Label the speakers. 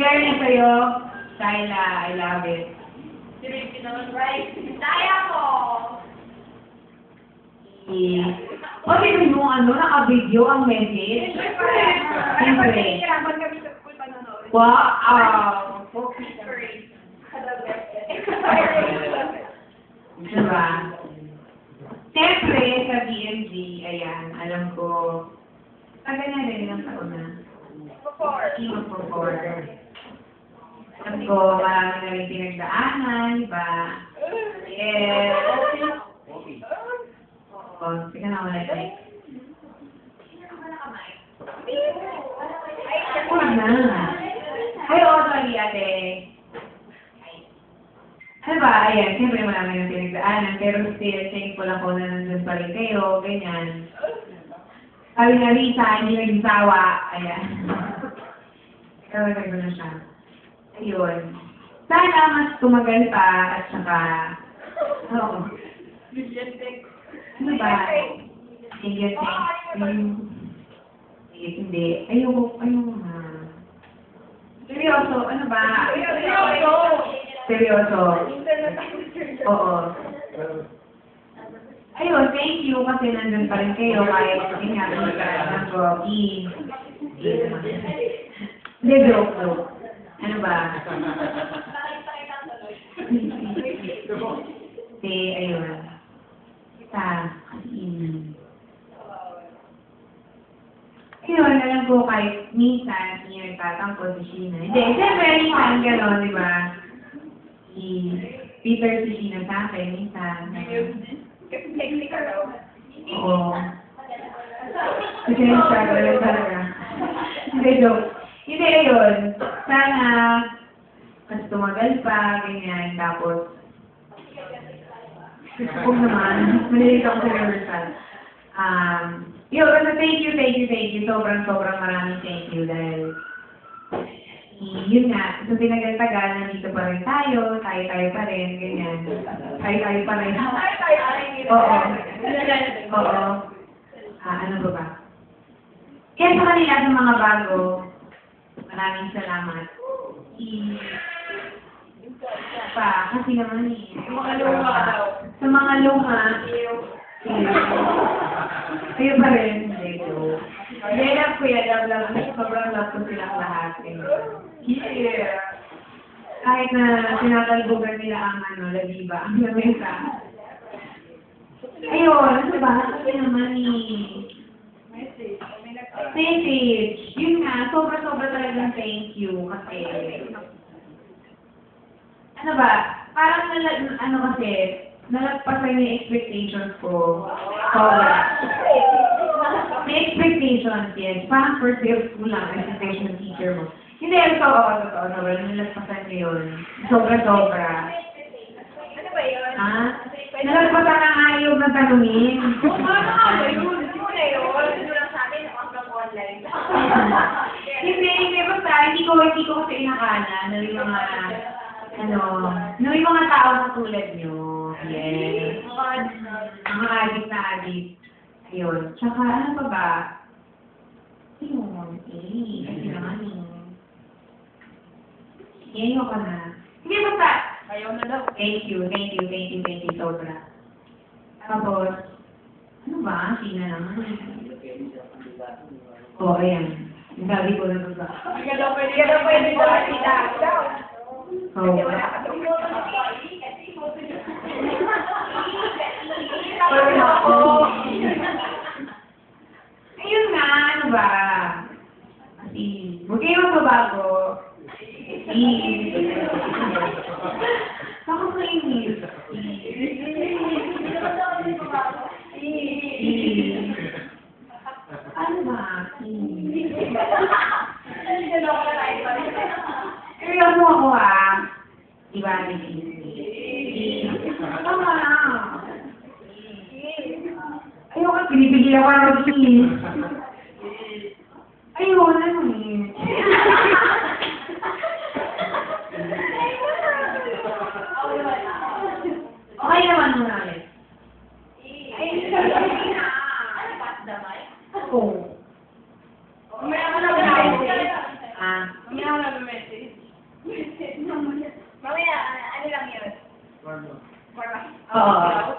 Speaker 1: Very sa'yo, Skyla, I love it.
Speaker 2: Si Ricky naman, right? Daya ko!
Speaker 1: O, tignan mo, naka-video ang message. Siyempre.
Speaker 2: Hirapan kami sa school panonood.
Speaker 1: Wow! Diba? Siyempre, sa BMG, ayan, alam ko, tagal na rin ang taon na. Team of four. Alam ko, marami na rin pinagdaanan, diba? Yes. Oo, sige na wala tayo. Huwag na. Ay, oo, sorry, ate. Ano ba, ayan, siyempre marami na pinagdaanan, pero still, thankful ako na nandun pa rin kayo, ganyan. Sabi na Risa, hindi naging sawa, ayan. Pero nagano na siya. Ayun. Sana mas tumagal pa at saka, oo. Ano ba? Sige, hindi. Ayoko na. Seryoso, ano ba? Seryoso. Oo. Ayun, thank you kasi nandun pa rin kayo kahit hindi nga magkaroon ng Rocky. Hindi, joke. Ano ba? Hindi, ayun. Ayun, alam ko kahit minsan, hindi nagtatangko si Sheena. Hindi, siyempre, minsan gano'n, di ba? Si Peter si Sheena sa akin, minsan. Oo. Kasi nag-struggle talaga. Hindi, joke. Hindi, ayun. Sana, mas tumagal pa, ganyan. Tapos, huwag naman. Malilit ako sa rehearsal. Yun, basta thank you. Sobrang maraming thank you dahil yun nga, sa tinagal-tagal, nandito pa rin tayo pa rin, ganyan. Tayo pa rin. Oo. Ano ba? Kaya sa kanila, sa mga bago, maraming salamat. Kasi naman sa mga luma, kayo pa rin, hindi, love ko yan, love. Sobrang love ko silang lahat. Yeah. Kahit na tinatalbogan nila ang lagiba, ang lamesa. Ayun, ano ba? Kasi naman message. Yun nga, sobra talagang thank you. Kasi, ano ba? Parang kasi, nalagpasan yung expectations ko. Sobra. May expectations, yes. Parang first day of school lang, expectation ng teacher mo. Hindi, totoo. Nalagpasan ko yun. Sobra.
Speaker 2: Ano ba yun?
Speaker 1: Ha? Nalagpasan ang ayaw na tanungin.
Speaker 2: Ano ba yun? Ano lang sa akin, online.
Speaker 1: Hindi, basta, hindi ko kasi inakala na yung mga tao na tulad nyo. Yes. Mga adik. Ayun. Tsaka, ano pa ba? Ayun. Kasi naman ayaw ka na. Hindi, basta.
Speaker 2: Ayaw na daw.
Speaker 1: Thank you. Sobra. Tapos, ano ba? Sina naman. Ayan. Yung sabi ko na ba?
Speaker 2: Hindi ka daw pwede makita.
Speaker 1: Ayun nga, ano ba? Kasi, huwag kayo magbabago. Ako sa English. Ano ba? Seryoso ako Diba, tama na. Ayoko, pinipigil ako ng kiss. Ayoko na Okay naman muna ulit. Oo.
Speaker 2: Mamaya ka na mag-message.
Speaker 1: Ah.
Speaker 2: Mamaya ka na mag-message. Forma.
Speaker 1: Oo.